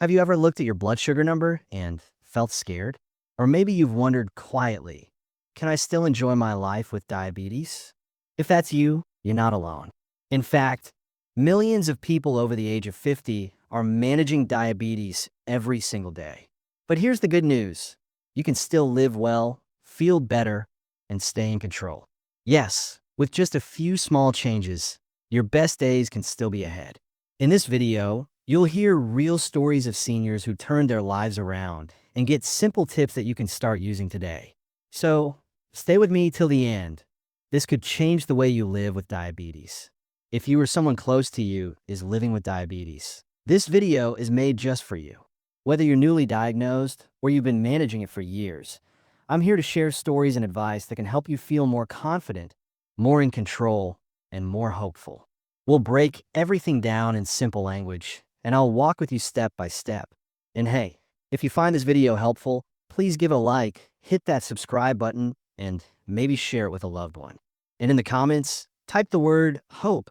Have you ever looked at your blood sugar number and felt scared? Or maybe you've wondered quietly, can I still enjoy my life with diabetes? If that's you, you're not alone. In fact, millions of people over the age of 50 are managing diabetes every single day. But here's the good news. You can still live well, feel better, and stay in control. Yes, with just a few small changes, your best days can still be ahead. In this video, you'll hear real stories of seniors who turned their lives around and get simple tips that you can start using today. So, stay with me till the end. This could change the way you live with diabetes. If you or someone close to you is living with diabetes, this video is made just for you. Whether you're newly diagnosed or you've been managing it for years, I'm here to share stories and advice that can help you feel more confident, more in control, and more hopeful. We'll break everything down in simple language, and I'll walk with you step by step. And hey, if you find this video helpful, please give it a like, hit that subscribe button, and maybe share it with a loved one. And in the comments, type the word HOPE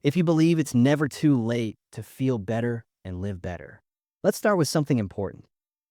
if you believe it's never too late to feel better and live better. Let's start with something important.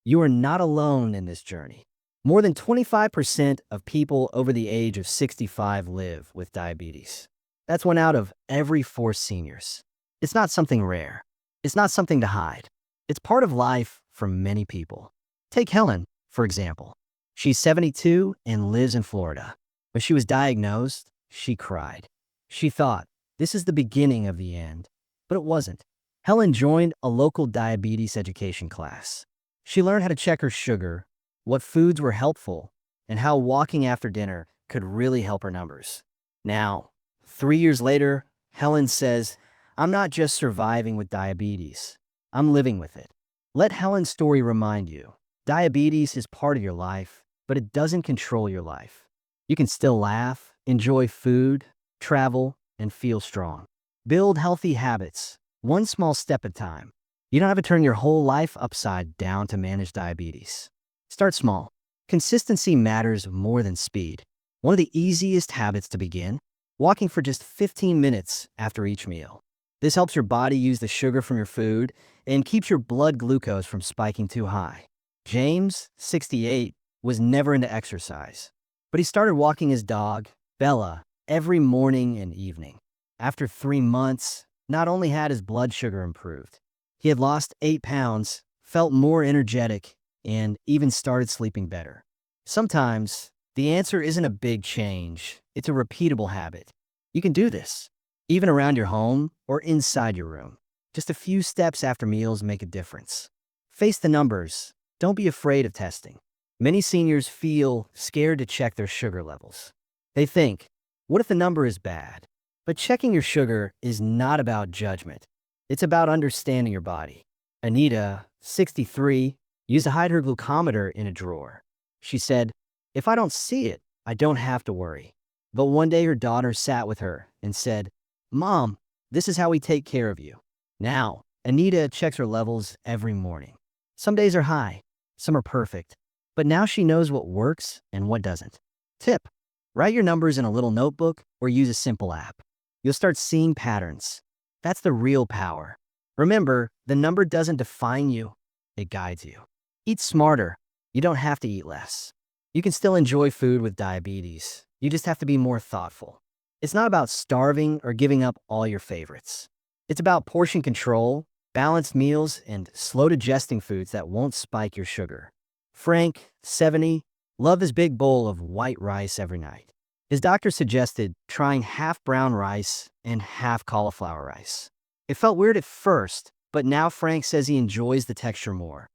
You are not alone in this journey. More than 25% of people over the age of 65 live with diabetes. That's 1 out of every 4 seniors. It's not something rare. It's not something to hide. It's part of life for many people. Take Helen, for example. She's 72 and lives in Florida. When she was diagnosed, she cried. She thought, this is the beginning of the end. But it wasn't. Helen joined a local diabetes education class. She learned how to check her sugar, what foods were helpful, and how walking after dinner could really help her numbers. Now, 3 years later, Helen says, I'm not just surviving with diabetes, I'm living with it. Let Helen's story remind you, diabetes is part of your life, but it doesn't control your life. You can still laugh, enjoy food, travel, and feel strong. Build healthy habits, one small step at a time. You don't have to turn your whole life upside down to manage diabetes. Start small. Consistency matters more than speed. One of the easiest habits to begin, walking for just 15 minutes after each meal. This helps your body use the sugar from your food and keeps your blood glucose from spiking too high. James, 68, was never into exercise, but he started walking his dog, Bella, every morning and evening. After 3 months, not only had his blood sugar improved, he had lost 8 pounds, felt more energetic, and even started sleeping better. Sometimes, the answer isn't a big change, it's a repeatable habit. You can do this, even around your home or inside your room. Just a few steps after meals make a difference. Face the numbers. Don't be afraid of testing. Many seniors feel scared to check their sugar levels. They think, what if the number is bad? But checking your sugar is not about judgment. It's about understanding your body. Anita, 63, used to hide her glucometer in a drawer. She said, if I don't see it, I don't have to worry. But one day her daughter sat with her and said, Mom, this is how we take care of you. Now, Anita checks her levels every morning. Some days are high, some are perfect. But now she knows what works and what doesn't. Tip: write your numbers in a little notebook or use a simple app. You'll start seeing patterns. That's the real power. Remember, the number doesn't define you, it guides you. Eat smarter. You don't have to eat less. You can still enjoy food with diabetes. You just have to be more thoughtful. It's not about starving or giving up all your favorites. It's about portion control, balanced meals, and slow digesting foods that won't spike your sugar. Frank, 70, loved his big bowl of white rice every night. His doctor suggested trying half brown rice and half cauliflower rice. It felt weird at first, but now Frank says he enjoys the texture more,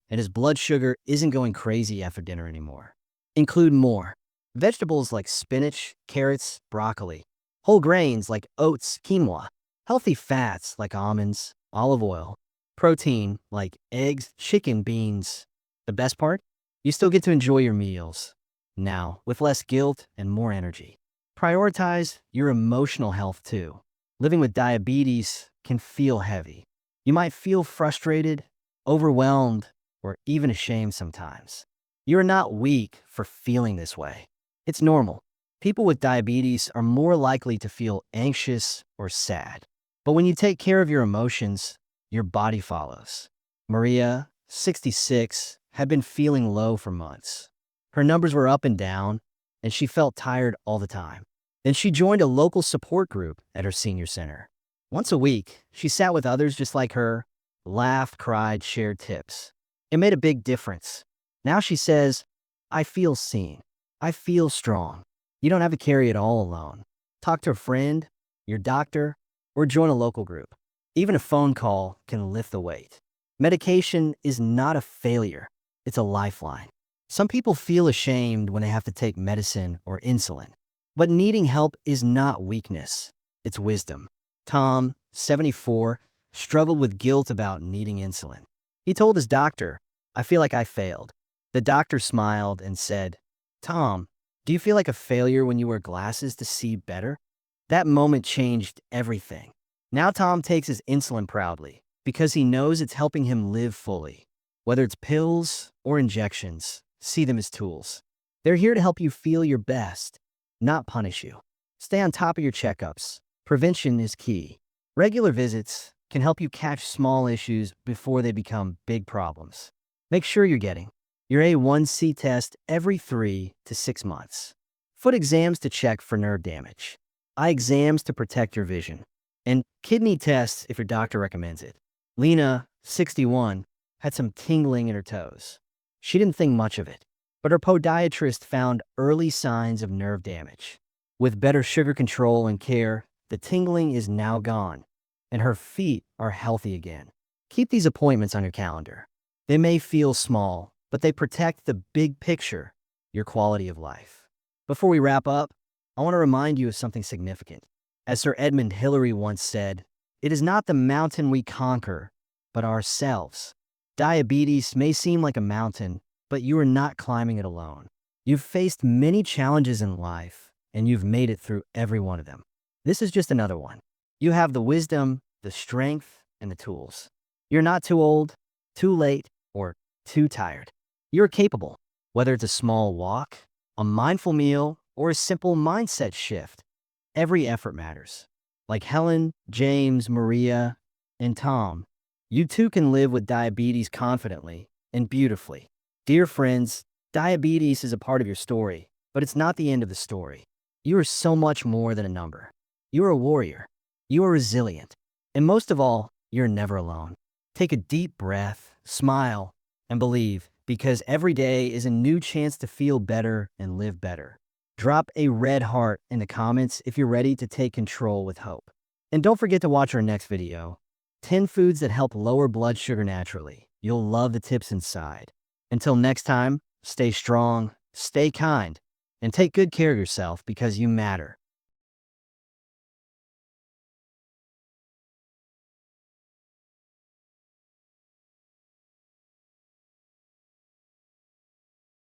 and his blood sugar isn't going crazy after dinner anymore. Include more. Vegetables like spinach, carrots, broccoli. Whole grains like oats, quinoa. Healthy fats like almonds, olive oil. Protein like eggs, chicken, beans. The best part? You still get to enjoy your meals. Now, with less guilt and more energy. Prioritize your emotional health too. Living with diabetes can feel heavy. You might feel frustrated, overwhelmed, or even ashamed sometimes. You're not weak for feeling this way. It's normal. People with diabetes are more likely to feel anxious or sad. But when you take care of your emotions, your body follows. Maria, 66, had been feeling low for months. Her numbers were up and down, and she felt tired all the time. Then she joined a local support group at her senior center. Once a week, she sat with others just like her, laughed, cried, shared tips. It made a big difference. Now she says, I feel seen. I feel strong. You don't have to carry it all alone. Talk to a friend, your doctor, or join a local group. Even a phone call can lift the weight. Medication is not a failure, it's a lifeline. Some people feel ashamed when they have to take medicine or insulin, but needing help is not weakness, it's wisdom. Tom, 74, struggled with guilt about needing insulin. He told his doctor, I feel like I failed. The doctor smiled and said, Tom, do you feel like a failure when you wear glasses to see better? That moment changed everything. Now Tom takes his insulin proudly because he knows it's helping him live fully. Whether it's pills or injections, see them as tools. They're here to help you feel your best, not punish you. Stay on top of your checkups. Prevention is key. Regular visits can help you catch small issues before they become big problems. Make sure you're getting your A1C test every 3 to 6 months. Foot exams to check for nerve damage. Eye exams to protect your vision. And kidney tests if your doctor recommends it. Lena, 61, had some tingling in her toes. She didn't think much of it, but her podiatrist found early signs of nerve damage. With better sugar control and care, the tingling is now gone, and her feet are healthy again. Keep these appointments on your calendar. They may feel small, but they protect the big picture, your quality of life. Before we wrap up, I want to remind you of something significant. As Sir Edmund Hillary once said, it is not the mountain we conquer, but ourselves. Diabetes may seem like a mountain, but you are not climbing it alone. You've faced many challenges in life, and you've made it through every one of them. This is just another one. You have the wisdom, the strength, and the tools. You're not too old, too late, or too tired. You're capable. Whether it's a small walk, a mindful meal, or a simple mindset shift, every effort matters. Like Helen, James, Maria, and Tom, you too can live with diabetes confidently and beautifully. Dear friends, diabetes is a part of your story, but it's not the end of the story. You are so much more than a number. You're a warrior. You are resilient. And most of all, you're never alone. Take a deep breath, smile, and believe, because every day is a new chance to feel better and live better. Drop a red heart in the comments if you're ready to take control with hope. And don't forget to watch our next video, 10 foods that help lower blood sugar naturally. You'll love the tips inside. Until next time, stay strong, stay kind, and take good care of yourself because you matter.